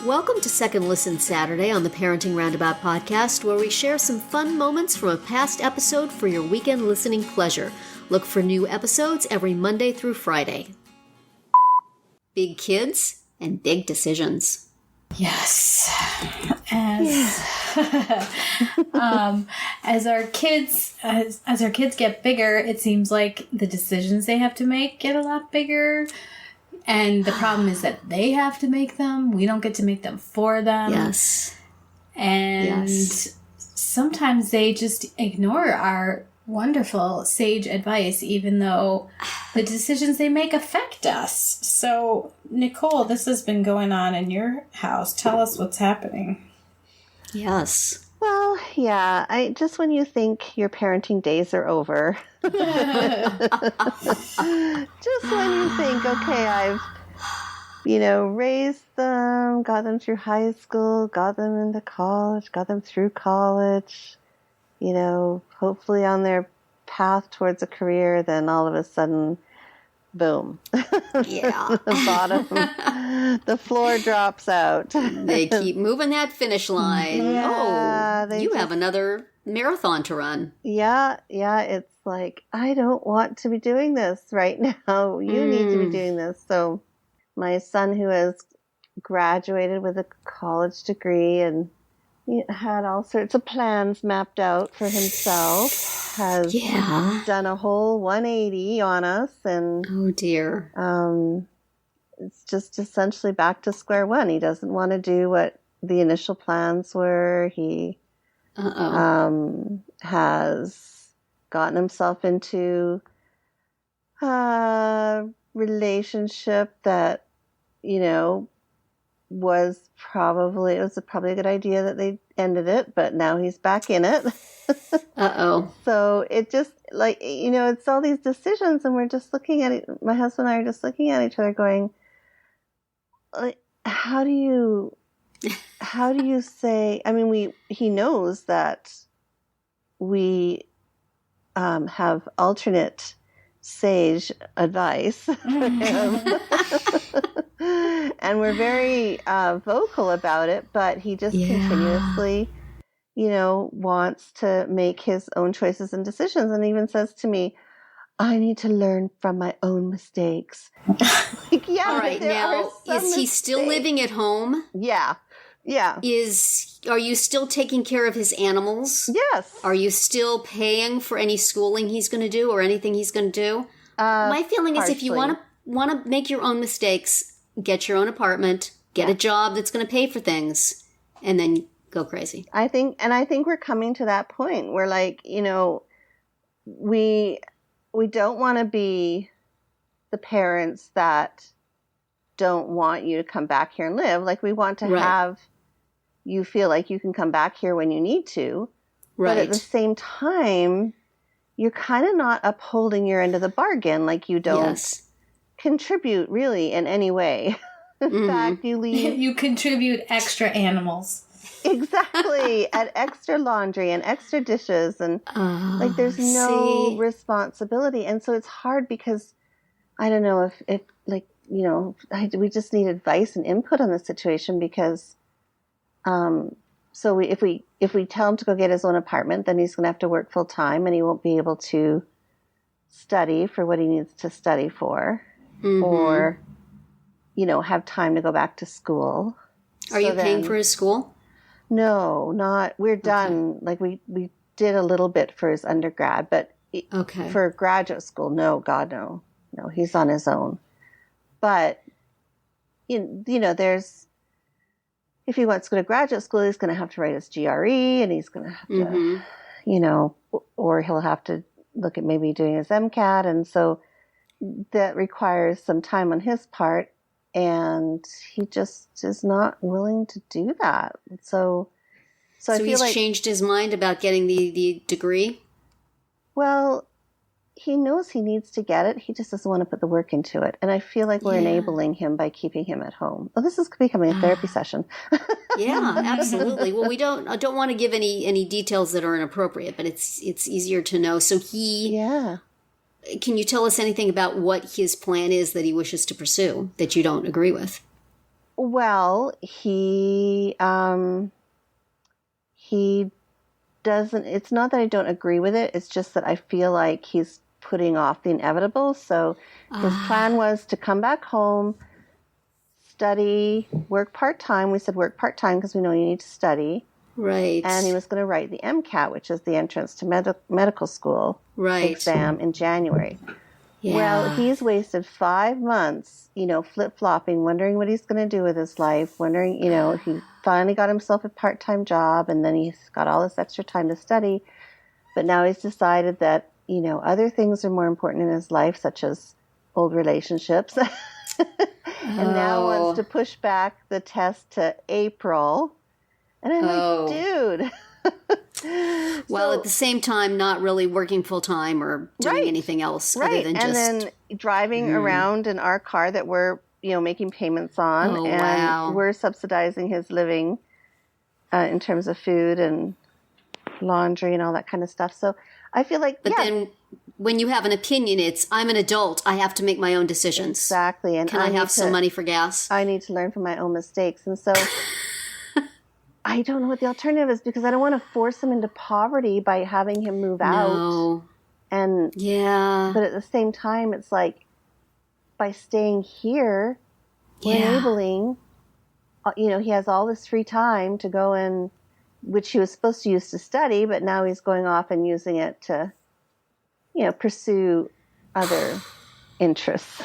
Welcome to Second Listen Saturday on the Parenting Roundabout podcast, where we share some fun moments from a past episode for your weekend listening pleasure. Look for new episodes every Monday through Friday. Big kids and big decisions. Yes. As our kids get bigger, it seems like the decisions they have to make get a lot bigger. And the problem is that they have to make them. We don't get to make them for them. Yes. And sometimes they just ignore our wonderful sage advice, even though the decisions they make affect us. So, Nicole, this has been going on in your house. Tell us what's happening. Yes. Well, yeah, just when you think your parenting days are over, just when you think, okay, I've, raised them, got them through high school, got them into college, got them through college, hopefully on their path towards a career, then all of a sudden, boom. Yeah. The floor drops out. They keep moving that finish line. Yeah, you have another marathon to run. Yeah. It's like, I don't want to be doing this right now. You need to be doing this. So my son, who has graduated with a college degree and had all sorts of plans mapped out for himself, has done a whole 180 on us. And oh dear. It's just essentially back to square one. He doesn't want to do what the initial plans were. He has gotten himself into a relationship that, was probably a good idea that they ended it, but now he's back in it. So it just it's all these decisions, and we're just looking at it. My husband and I are just looking at each other going, how do you say, he knows that we have alternate sage advice for him. And we're very vocal about it, but he just continuously, wants to make his own choices and decisions, and even says to me, I need to learn from my own mistakes. All right, now, is he still living at home? Yeah. Are you still taking care of his animals? Yes. Are you still paying for any schooling he's going to do or anything he's going to do? My feeling is if you want to make your own mistakes, get your own apartment, get a job that's going to pay for things, and then go crazy. I think we're coming to that point where, we don't want to be the parents that don't want you to come back here and live. Like, we want to have you feel like you can come back here when you need to. Right. But at the same time, you're kind of not upholding your end of the bargain. Like, you don't contribute really in any way. In fact, you contribute extra animals. Exactly. And extra laundry and extra dishes. And there's no responsibility. And so it's hard because I don't know if we just need advice and input on the situation, because if we tell him to go get his own apartment, then he's going to have to work full time and he won't be able to study for what he needs to study for, or have time to go back to school. Are you paying for his school? No, not. We're done. Like, we did a little bit for his undergrad, but for graduate school, no, God, no. No, he's on his own. But, there's, if he wants to go to graduate school, he's going to have to write his GRE, and he's going to have to, or he'll have to look at maybe doing his MCAT. And so that requires some time on his part. And he just is not willing to do that. So I feel he's changed his mind about getting the degree? Well, he knows he needs to get it. He just doesn't want to put the work into it. And I feel like we're enabling him by keeping him at home. Well, this is becoming a therapy session. Yeah, absolutely. Well, I don't want to give any details that are inappropriate, but it's easier to know. So he can you tell us anything about what his plan is that he wishes to pursue that you don't agree with? Well, he doesn't, it's not that I don't agree with it. It's just that I feel like he's putting off the inevitable. So his plan was to come back home, study, work part-time. We said work part-time because we know you need to study. Right. And he was going to write the MCAT, which is the entrance to medical school exam in January. Yeah. Well, he's wasted 5 months, flip-flopping, wondering what he's going to do with his life, wondering, he finally got himself a part-time job, and then he's got all this extra time to study. But now he's decided that, other things are more important in his life, such as old relationships. And now wants to push back the test to April. And I'm like, dude. Well, at the same time, not really working full-time or doing anything else other than just... And then driving around in our car that we're, making payments on. Oh, and wow. we're subsidizing his living in terms of food and laundry and all that kind of stuff. So I feel like, But then when you have an opinion, it's, I'm an adult. I have to make my own decisions. Exactly. And can I have some money for gas? I need to learn from my own mistakes. And so... I don't know what the alternative is because I don't want to force him into poverty by having him move out. And but at the same time, it's like by staying here, we're enabling. He has all this free time to go in, which he was supposed to use to study, but now he's going off and using it to, pursue other interests.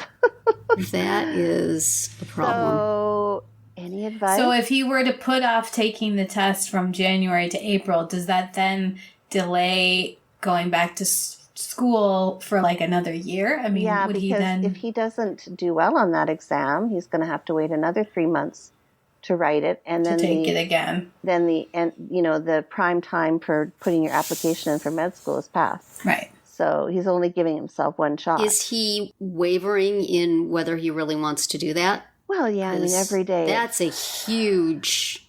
That is a problem. So, any advice? So if he were to put off taking the test from January to April, does that then delay going back to school for like another year? I mean, would he then... if he doesn't do well on that exam, he's going to have to wait another 3 months to write it, and then take it again. Then the prime time for putting your application in for med school is passed. Right. So he's only giving himself one shot. Is he wavering in whether he really wants to do that? Well, yeah, I mean, every day. That's a huge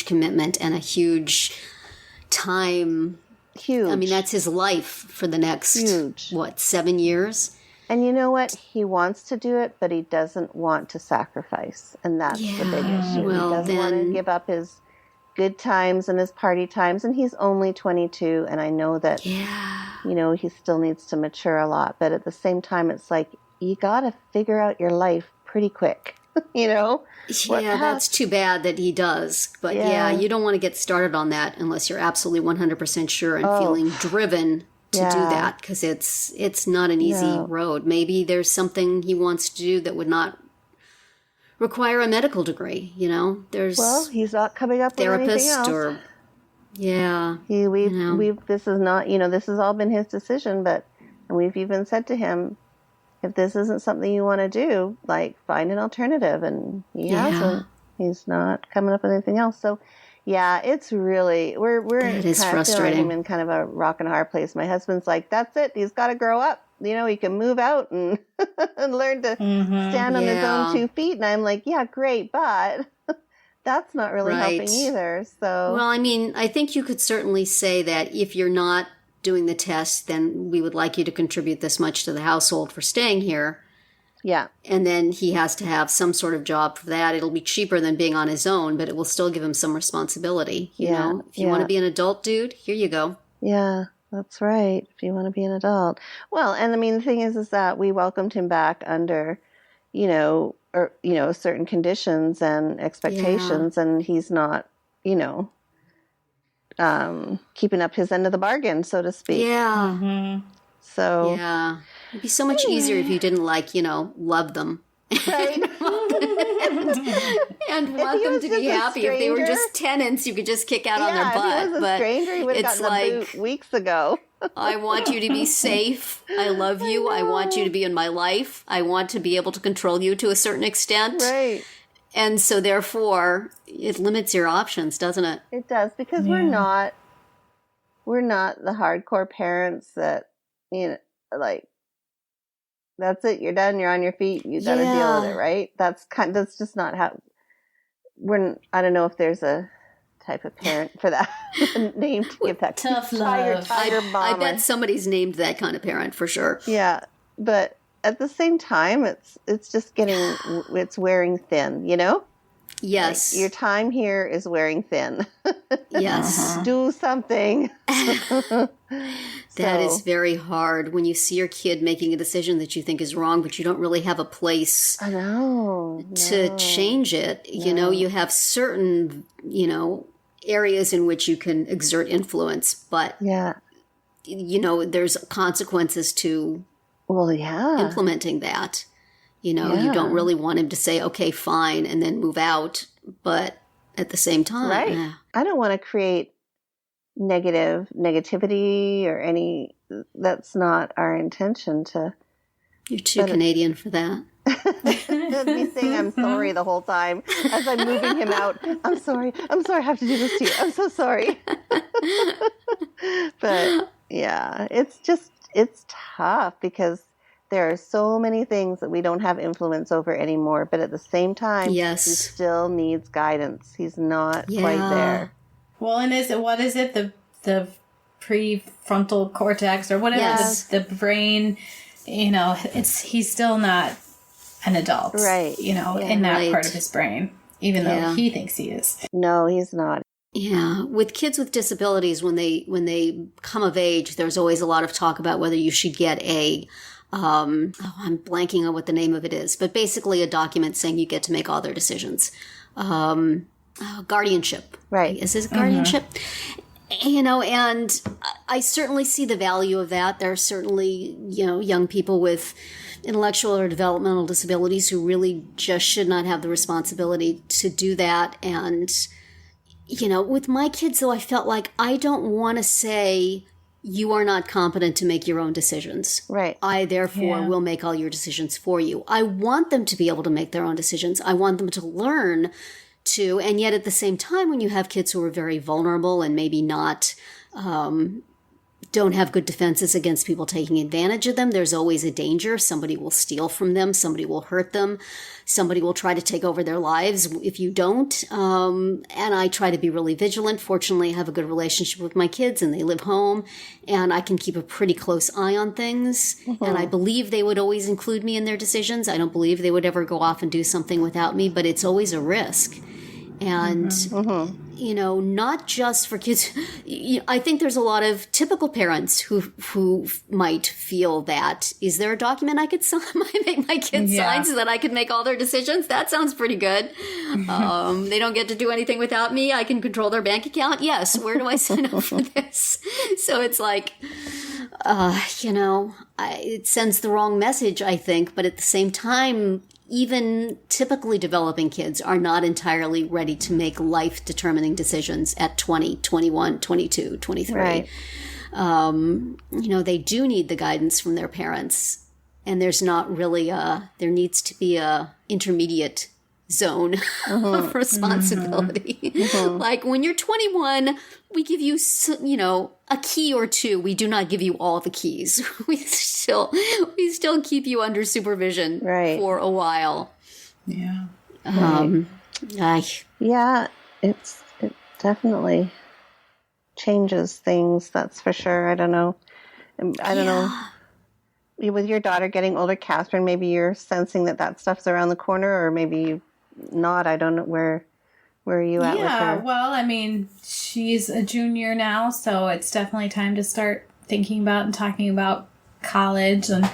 commitment and a huge time. Huge. I mean, that's his life for the next, 7 years? And you know what? He wants to do it, but he doesn't want to sacrifice. And that's the big issue. Well, he doesn't want to give up his good times and his party times. And he's only 22. And I know that, he still needs to mature a lot. But at the same time, it's like, you got to figure out your life pretty quick, that's too bad that he does. But you don't want to get started on that unless you're absolutely 100% sure and feeling driven to do that, because it's not an easy road. Maybe there's something he wants to do that would not require a medical degree. He's not coming up with anything else. This is not, this has all been his decision, and we've even said to him, if this isn't something you want to do, like, find an alternative. And he hasn't. He's not coming up with anything else. So, it's really, we're kind of feeling him in kind of a rock and a hard place. My husband's like, that's it. He's got to grow up. He can move out and and learn to stand on his own 2 feet. And I'm like, yeah, great. But that's not really helping either. So, well, I mean, I think you could certainly say that if you're not doing the test, then we would like you to contribute this much to the household for staying here. Yeah. And then he has to have some sort of job for that. It'll be cheaper than being on his own, but it will still give him some responsibility. You know, if you want to be an adult, dude, here you go. Yeah, that's right. If you want to be an adult. Well, and I mean, the thing is that we welcomed him back under, certain conditions and expectations, and he's not, keeping up his end of the bargain, so to speak. Yeah. Mm-hmm. So. Yeah. It'd be so much easier if you didn't love them. Right. and want them to be happy. If they were just tenants, you could just kick out on their butt. If he was a stranger, he would have gotten the boot weeks ago. I want you to be safe. I love you. I want you to be in my life. I want to be able to control you to a certain extent. Right. And so therefore, it limits your options, doesn't it? It does, because we're not the hardcore parents that, that's it, you're done, you're on your feet, you got to deal with it, right? That's just not how I don't know if there's a type of parent for that name to give that tough tiger love. bomber. I bet somebody's named that kind of parent for sure. Yeah, but at the same time, it's just it's wearing thin, you know? Yes. Like, your time here is wearing thin. Yes. Do something. That is very hard when you see your kid making a decision that you think is wrong, but you don't really have a place I know. to change it. You know, you have certain, areas in which you can exert influence, but, there's consequences to implementing that. You don't really want him to say, okay, fine, and then move out. But at the same time, right. I don't want to create negativity or any, that's not our intention to. You're too Canadian for that. Me saying I'm sorry the whole time as I'm moving him out. I'm sorry, I have to do this to you. I'm so sorry. But yeah, it's tough because there are so many things that we don't have influence over anymore, but at the same time, he still needs guidance. He's not quite there. Well, and what is it? The prefrontal cortex or whatever, the brain, he's still not an adult. Right. In that part of his brain, even though he thinks he is. No, he's not. Yeah. With kids with disabilities, when they come of age, there's always a lot of talk about whether you should get I'm blanking on what the name of it is, but basically a document saying you get to make all their decisions. Guardianship. Right. Is this guardianship? And I certainly see the value of that. There are certainly, young people with intellectual or developmental disabilities who really just should not have the responsibility to do that. And, with my kids, though, I felt like I don't want to say, you are not competent to make your own decisions. Right. I, therefore, will make all your decisions for you. I want them to be able to make their own decisions. I want them to learn to, and yet at the same time, when you have kids who are very vulnerable and maybe not, don't have good defenses against people taking advantage of them, there's always a danger. Somebody will steal from them. Somebody will hurt them. Somebody will try to take over their lives if you don't. And I try to be really vigilant. Fortunately, I have a good relationship with my kids and they live home and I can keep a pretty close eye on things. Mm-hmm. And I believe they would always include me in their decisions. I don't believe they would ever go off and do something without me, but it's always a risk. And, not just for kids. I think there's a lot of typical parents who might feel that, is there a document I could make my kids sign so that I could make all their decisions? That sounds pretty good. They don't get to do anything without me. I can control their bank account. Yes. Where do I sign up for this? So it's like, it sends the wrong message, I think. But at the same time, even typically developing kids are not entirely ready to make life-determining decisions at 20, 21, 22, 23. Right. They do need the guidance from their parents. And there's not really there needs to be a intermediate zone of responsibility. Like when you're 21, we give you, a key or two. We do not give you all the keys. We still keep you under supervision for a while. Yeah. Yeah, it definitely changes things. That's for sure. I don't know. I don't know. With your daughter getting older, Catherine, maybe you're sensing that stuff's around the corner, or maybe not. I don't know. Where are you at with her? Yeah, well, I mean, she's a junior now, so it's definitely time to start thinking about and talking about college. And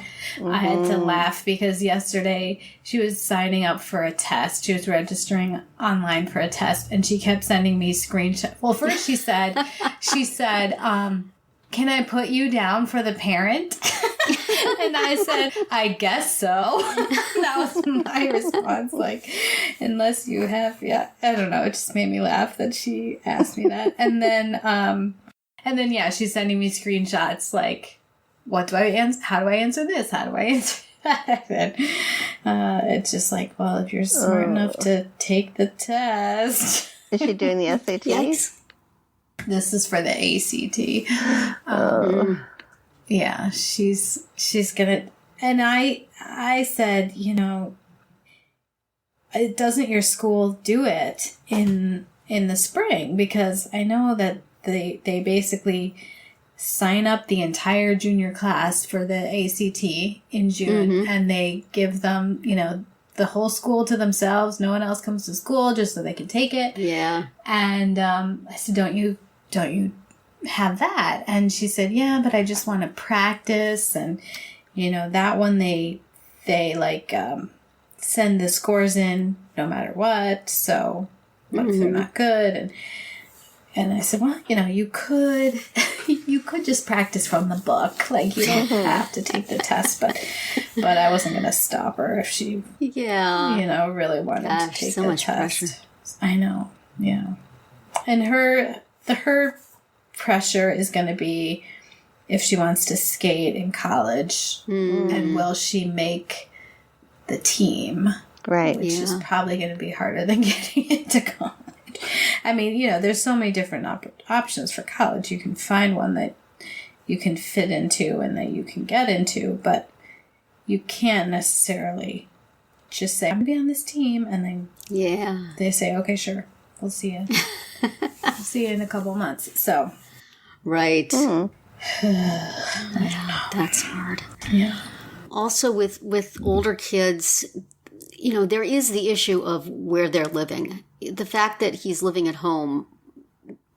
I had to laugh because yesterday she was signing up for a test. She was registering online for a test, and she kept sending me screenshots. Well, first she said, can I put you down for the parent? And I said, I guess so. That was my response. Like, unless you have, I don't know. It just made me laugh that she asked me that. And then, she's sending me screenshots like, what do I answer? How do I answer this? How do I answer that? And, it's just like, well, if you're smart enough to take the test. Is she doing the SAT? Yes. This is for the ACT. Yeah, she's gonna, and I said, doesn't your school do it in in the spring, because I know that they basically sign up the entire junior class for the ACT in June, and they give them, the whole school to themselves. No one else comes to school just so they can take it. Yeah. And I said, don't you have that? And she said, yeah, but I just want to practice. And, that one they send the scores in no matter what. So what if they're not good? And I said, well, you could just practice from the book. Like, you don't have to take the test. But I wasn't going to stop her if she, really wanted to take so the much test. Pressure. I know. Yeah. And her pressure is going to be if she wants to skate in college, and will she make the team? Right. Which is probably going to be harder than getting into college. I mean, there's so many different options for college. You can find one that you can fit into and that you can get into, but you can't necessarily just say, I'm going to be on this team, and then they say, okay, sure, we'll see you. We'll see you in a couple of months. So. Right. I don't know. That's hard. Yeah. Also, with older kids, there is the issue of where they're living. The fact that he's living at home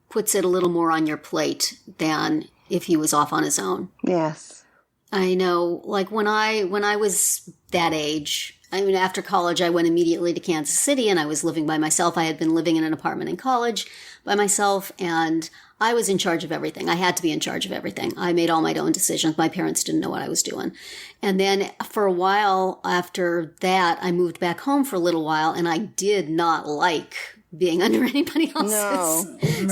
puts it a little more on your plate than if he was off on his own. Yes. I know, like when I was that age, after college, I went immediately to Kansas City and I was living by myself. I had been living in an apartment in college by myself, and I was in charge of everything. I had to be in charge of everything. I made all my own decisions. My parents didn't know what I was doing. And then for a while after that, I moved back home for a little while, and I did not like being under anybody else's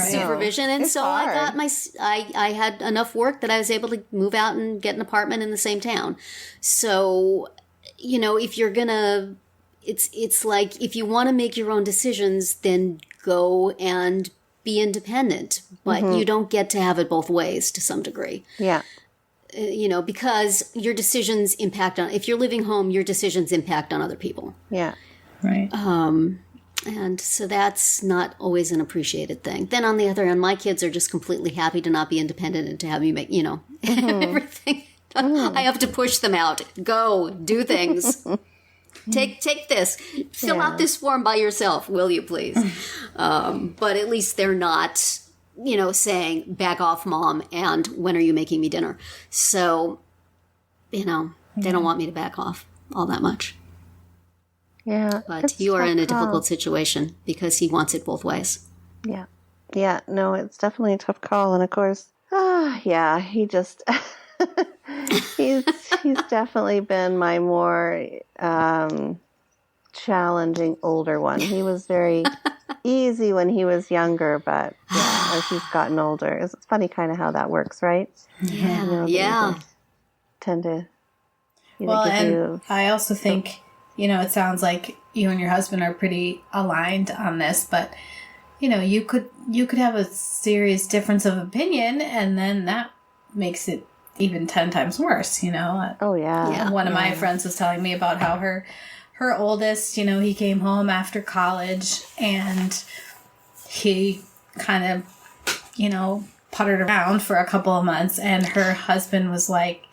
supervision. And it's so hard. I got I had enough work that I was able to move out and get an apartment in the same town. So, if you're gonna, it's like, if you want to make your own decisions, then go and be independent, but you don't get to have it both ways to some degree. Yeah. Because your decisions if you're living home, your decisions impact on other people. Yeah. Right. And so that's not always an appreciated thing. Then on the other hand, my kids are just completely happy to not be independent and to have me make, everything. I have to push them out. Go, do things. Take this. Fill out this form by yourself, will you please? But at least they're not, saying, back off, Mom, and when are you making me dinner? So, they don't want me to back off all that much. Yeah. But you are in a difficult situation because he wants it both ways. Yeah. Yeah. No, it's definitely a tough call. And of course, he just... he's definitely been my more challenging older one. He was very easy when he was younger, but as he's gotten older, it's funny kind of how that works, right? Yeah. Tend to. I also think it sounds like you and your husband are pretty aligned on this, but you could have a serious difference of opinion, and then that makes it even 10 times worse, Oh, yeah. One of my friends was telling me about how her oldest, he came home after college and he kind of, puttered around for a couple of months, and her husband was like,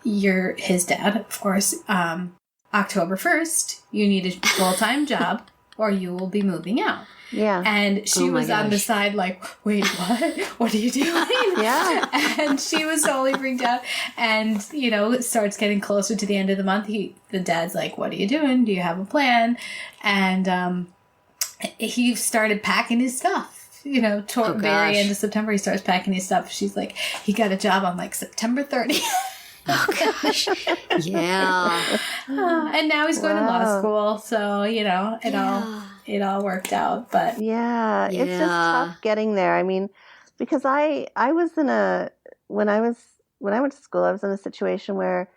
his dad, of course, October 1st, you need a full-time job or you will be moving out. Yeah. And she was on the side like, wait, what? What are you doing? Yeah. And she was totally freaked out. And, it starts getting closer to the end of the month. The dad's like, what are you doing? Do you have a plan? And he started packing his stuff. Toward very end of September, he starts packing his stuff. She's like, he got a job on like September 30th. Oh, gosh. Yeah. And now he's going to law school. So, it all worked out. But it's just tough getting there. I mean, because I was when I went to school, I was in a situation where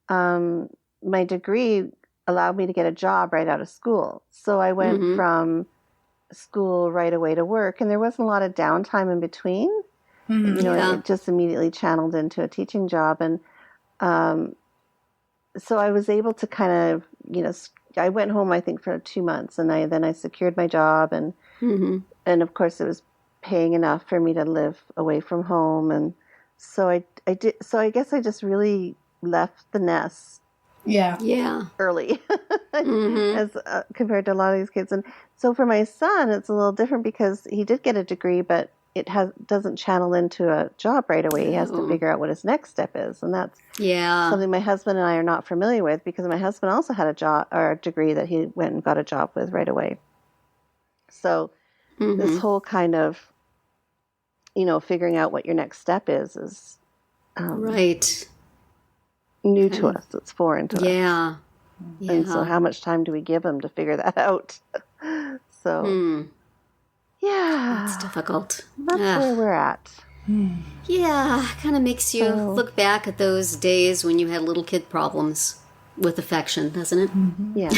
my degree allowed me to get a job right out of school. So I went from school right away to work, and there wasn't a lot of downtime in between. It just immediately channeled into a teaching job. And so I was able to kind of, I went home, I think, for 2 months, and then I secured my job, and and of course it was paying enough for me to live away from home. And so I did. So I guess I just really left the nest early as compared to a lot of these kids. And so for my son, it's a little different because he did get a degree, but it doesn't channel into a job right away. He has to figure out what his next step is. And that's something my husband and I are not familiar with, because my husband also had a job or a degree that he went and got a job with right away. So this whole kind of, figuring out what your next step is right. new to us. It's foreign to us. Yeah. And so how much time do we give them to figure that out? So, yeah. It's difficult. That's where we're at. Yeah, kind of makes you look back at those days when you had little kid problems with affection, doesn't it? Yeah.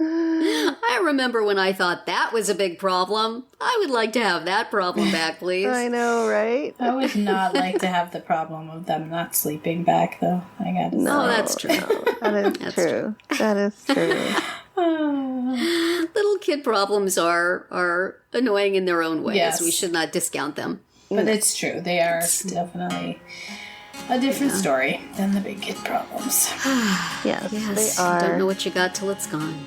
I remember when I thought that was a big problem. I would like to have that problem back, please. I know, right? I would not like to have the problem of them not sleeping back, though. I got to say. No, that's true. That is true. That is true. Little kid problems are annoying in their own ways. Yes. We should not discount them. But it's true. They are definitely a different story than the big kid problems. Yes, Yes, they are. you don't know what you got till it's gone.